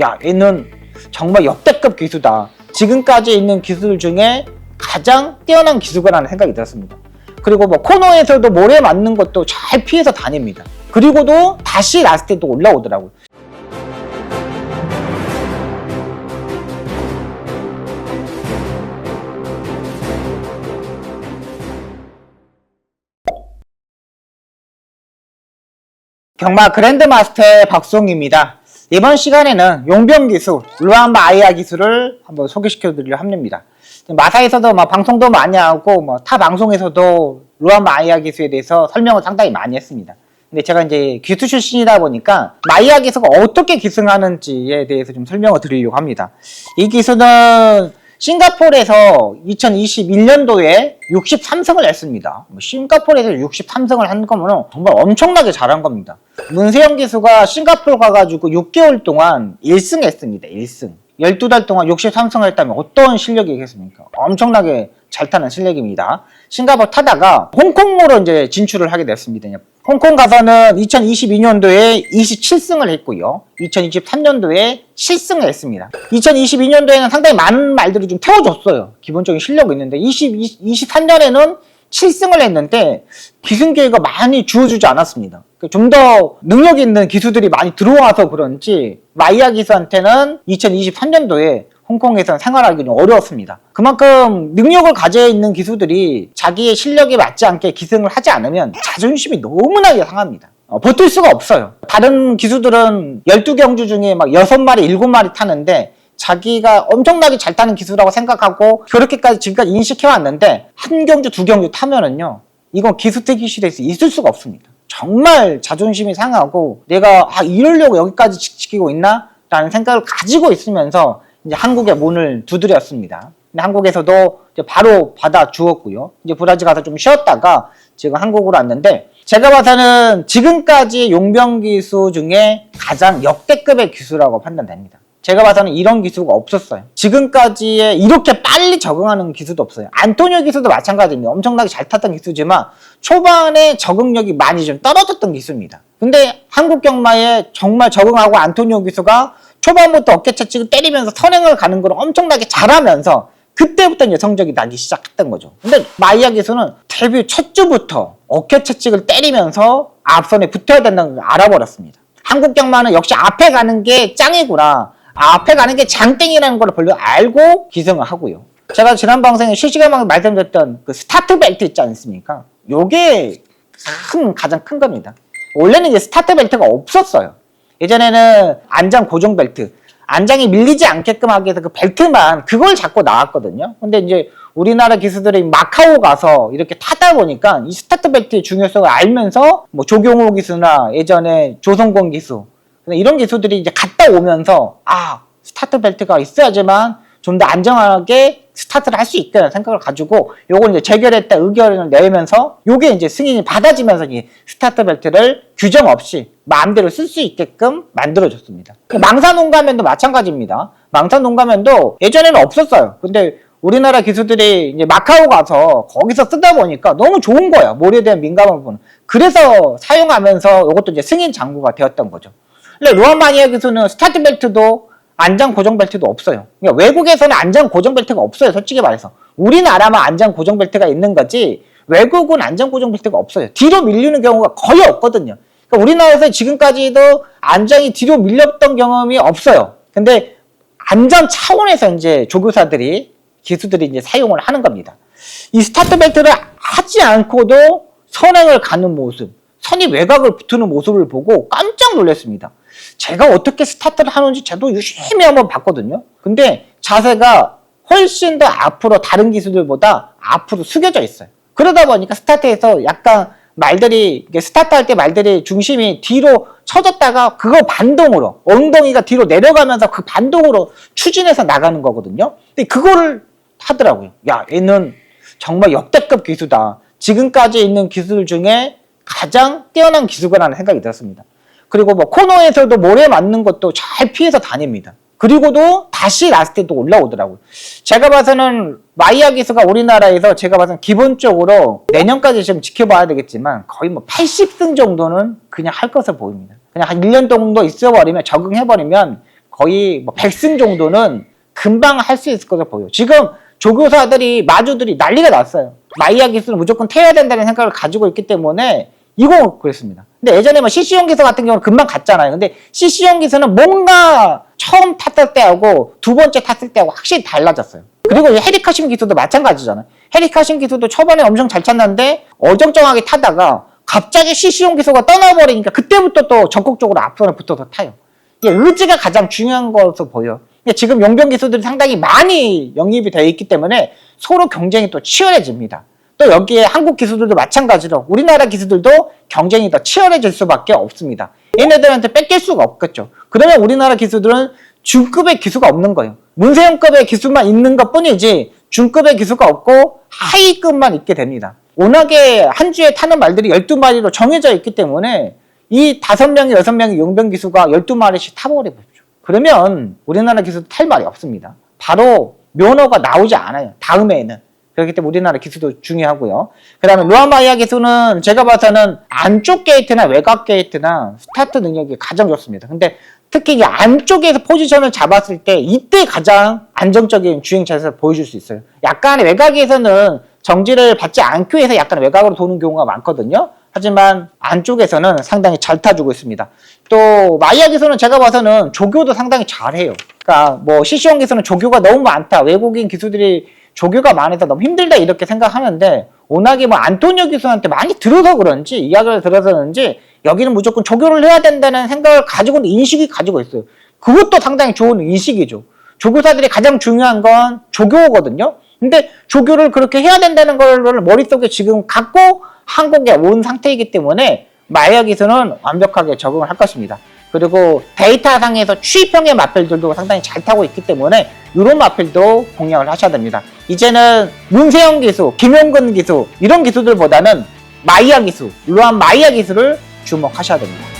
야, 얘는 정말 역대급 기수다. 지금까지 있는 기술 중에 가장 뛰어난 기수가라는 생각이 들었습니다. 그리고 뭐 코너에서도 모래 맞는 것도 잘 피해서 다닙니다. 그리고도 다시 라스트에 또 올라오더라고요. 경마 그랜드마스터의 박송입니다. 이번 시간에는 용병 기수, 루안바 아이아 기수를 한번 소개시켜 드리려 합니다. 마사에서도 방송도 많이 하고 타 방송에서도 루안바 아이아 기수에 대해서 설명을 상당히 많이 했습니다. 근데 제가 이제 기수 출신이다 보니까 마이아 기수가 어떻게 기승하는지에 대해서 좀 설명을 드리려고 합니다. 이 기수는 싱가포르에서 2021년도에 63승을 했습니다. 싱가포르에서 63승을 한 거면 정말 엄청나게 잘한 겁니다. 문세영 기수가 싱가포르 가가지고 6개월 동안 1승 했습니다. 1승. 12달 동안 63승을 했다면 어떤 실력이겠습니까? 엄청나게 잘 타는 실력입니다. 싱가포르 타다가 홍콩으로 이제 진출을 하게 됐습니다. 홍콩 가서는 2022년도에 27승을 했고요. 2023년도에 7승을 했습니다. 2022년도에는 상당히 많은 말들을 좀 태워줬어요. 기본적인 실력이 있는데 23년에는 7승을 했는데 기승 기회가 많이 주어주지 않았습니다. 좀 더 능력 있는 기수들이 많이 들어와서 그런지 마이아 기수한테는 2023년도에 홍콩에서는 생활하기 좀 어려웠습니다. 그만큼 능력을 가지고 있는 기수들이 자기의 실력에 맞지 않게 기승을 하지 않으면 자존심이 너무나게 상합니다. 버틸 수가 없어요. 다른 기수들은 12경주 중에 6마리, 7마리 타는데 자기가 엄청나게 잘 타는 기수라고 생각하고 그렇게까지 지금까지 인식해왔는데 한 경주, 두 경주 타면은요, 이건 기수 대기실에서 있을 수가 없습니다. 정말 자존심이 상하고 내가 이러려고 여기까지 지키고 있나? 라는 생각을 가지고 있으면서 이제 한국에 문을 두드렸습니다. 근데 한국에서도 이제 바로 받아주었고요. 이제 브라질 가서 좀 쉬었다가 지금 한국으로 왔는데 제가 봐서는 지금까지 용병 기수 중에 가장 역대급의 기수라고 판단됩니다. 제가 봐서는 이런 기수가 없었어요. 지금까지에 이렇게 빨리 적응하는 기수도 없어요. 안토니오 기수도 마찬가지입니다. 엄청나게 잘 탔던 기수지만 초반에 적응력이 많이 좀 떨어졌던 기수입니다. 근데 한국 경마에 정말 적응하고 안토니오 기수가 초반부터 어깨채찍을 때리면서 선행을 가는 걸 엄청나게 잘하면서 그때부터 이제 성적이 나기 시작했던 거죠. 근데 마이아 기수는 데뷔 첫 주부터 어깨채찍을 때리면서 앞선에 붙어야 된다는 걸 알아버렸습니다. 한국 경마는 역시 앞에 가는 게 짱이구나, 앞에 가는 게 장땡이라는 걸 별로 알고 기승을 하고요. 제가 지난 방송에 실시간으로 말씀드렸던 그 스타트 벨트 있지 않습니까? 요게 가장 큰 겁니다. 원래는 이제 스타트 벨트가 없었어요. 예전에는 안장 고정 벨트, 안장이 밀리지 않게끔 하기 위해서 그 벨트만 그걸 잡고 나왔거든요. 근데 이제 우리나라 기수들이 마카오 가서 이렇게 타다 보니까 이 스타트 벨트의 중요성을 알면서 조경호 기수나 예전에 조성권 기수 이런 기수들이 이제 갔다 오면서 스타트 벨트가 있어야지만 좀 더 안정하게 스타트를 할 수 있다는 생각을 가지고 요걸 이제 재결했다 의견을 내면서 요게 이제 승인이 받아지면서 이 스타트 벨트를 규정 없이 마음대로 쓸 수 있게끔 만들어줬습니다. 망사 농가면도 마찬가지입니다. 망사 농가면도 예전에는 없었어요. 근데 우리나라 기수들이 이제 마카오 가서 거기서 쓰다 보니까 너무 좋은 거예요. 모래에 대한 민감한 부분. 그래서 사용하면서 요것도 이제 승인 장구가 되었던 거죠. 근데 루안바 아이아 기수는 스타트 벨트도 안장 고정 벨트도 없어요. 그러니까 외국에서는 안장 고정 벨트가 없어요. 솔직히 말해서 우리나라만 안장 고정 벨트가 있는 거지 외국은 안장 고정 벨트가 없어요. 뒤로 밀리는 경우가 거의 없거든요. 그러니까 우리나라에서 지금까지도 안장이 뒤로 밀렸던 경험이 없어요. 근데 안전 차원에서 이제 조교사들이 기수들이 이제 사용을 하는 겁니다. 이 스타트 벨트를 하지 않고도 선행을 가는 모습, 선이 외곽을 붙는 모습을 보고 깜짝 놀랐습니다. 제가 어떻게 스타트를 하는지 저도 유심히 한번 봤거든요. 근데 자세가 훨씬 더 앞으로 다른 기수들보다 앞으로 숙여져 있어요. 그러다 보니까 스타트에서 약간 말들이 스타트할 때 말들이 중심이 뒤로 쳐졌다가 그거 반동으로 엉덩이가 뒤로 내려가면서 그 반동으로 추진해서 나가는 거거든요. 근데 그거를 하더라고요. 야, 얘는 정말 역대급 기수다. 지금까지 있는 기술 중에 가장 뛰어난 기수가라는 생각이 들었습니다. 그리고 코너에서도 모래 맞는 것도 잘 피해서 다닙니다. 그리고도 다시 라스트에 또 올라오더라고요. 제가 봐서는 마이아 기수가 우리나라에서 제가 봐서는 기본적으로 내년까지 좀 지켜봐야 되겠지만 거의 80승 정도는 그냥 할 것을 보입니다. 그냥 한 1년 정도 있어버리면 적응해버리면 거의 뭐 100승 정도는 금방 할 수 있을 것으로 보여요. 지금 조교사들이 마주들이 난리가 났어요. 마이야 기술은 무조건 태워야 된다는 생각을 가지고 있기 때문에 이거 그랬습니다. 근데 예전에 뭐 CC용 기술 같은 경우는 금방 갔잖아요. 근데 CC용 기술은 뭔가 처음 탔을 때하고 두 번째 탔을 때하고 확실히 달라졌어요. 그리고 헤리카심 기술도 마찬가지잖아요. 헤리카심 기술도 초반에 엄청 잘 탔는데 어정쩡하게 타다가 갑자기 CC용 기술가 떠나버리니까 그때부터 또 적극적으로 앞선에 붙어서 타요. 이게 의지가 가장 중요한 것으로 보여요. 지금 용병 기수들이 상당히 많이 영입이 되어 있기 때문에 서로 경쟁이 또 치열해집니다. 또 여기에 한국 기수들도 마찬가지로 우리나라 기수들도 경쟁이 더 치열해질 수밖에 없습니다. 얘네들한테 뺏길 수가 없겠죠. 그러면 우리나라 기수들은 중급의 기수가 없는 거예요. 문세영급의 기수만 있는 것 뿐이지 중급의 기수가 없고 하위급만 있게 됩니다. 워낙에 한 주에 타는 말들이 12마리로 정해져 있기 때문에 이 5명이 6명이 용병 기수가 12마리씩 타버려버리죠. 그러면 우리나라 기수도 탈 말이 없습니다. 바로 면허가 나오지 않아요. 다음에는. 그렇기 때문에 우리나라 기수도 중요하고요. 그 다음에 루안마이야 기수는 제가 봐서는 안쪽 게이트나 외곽 게이트나 스타트 능력이 가장 좋습니다. 근데 특히 이 안쪽에서 포지션을 잡았을 때 이때 가장 안정적인 주행 자세를 보여줄 수 있어요. 약간 외곽에서는 정지를 받지 않기 위해서 약간 외곽으로 도는 경우가 많거든요. 하지만 안쪽에서는 상당히 잘 타주고 있습니다. 또 마이야 기수는 제가 봐서는 조교도 상당히 잘해요. 그러니까 뭐 CC용 기수는 조교가 너무 많다. 외국인 기수들이 조교가 많아서 너무 힘들다 이렇게 생각하는데 워낙에 뭐 안토니오 기수한테 많이 들어서 그런지 이야기를 들어서 그런지 여기는 무조건 조교를 해야 된다는 생각을 가지고는 인식이 가지고 있어요. 그것도 상당히 좋은 인식이죠. 조교사들이 가장 중요한 건 조교거든요. 근데 조교를 그렇게 해야 된다는 걸 머릿속에 지금 갖고 한국에 온 상태이기 때문에 마이야 기수는 완벽하게 적응을 할 것입니다. 그리고 데이터상에서 취입형의 마필들도 상당히 잘 타고 있기 때문에 이런 마필도 공략을 하셔야 됩니다. 이제는 문세영 기수, 김용근 기수 이런 기수들보다는 마이야 기수, 루안마이야 기수를 주목하셔야 됩니다.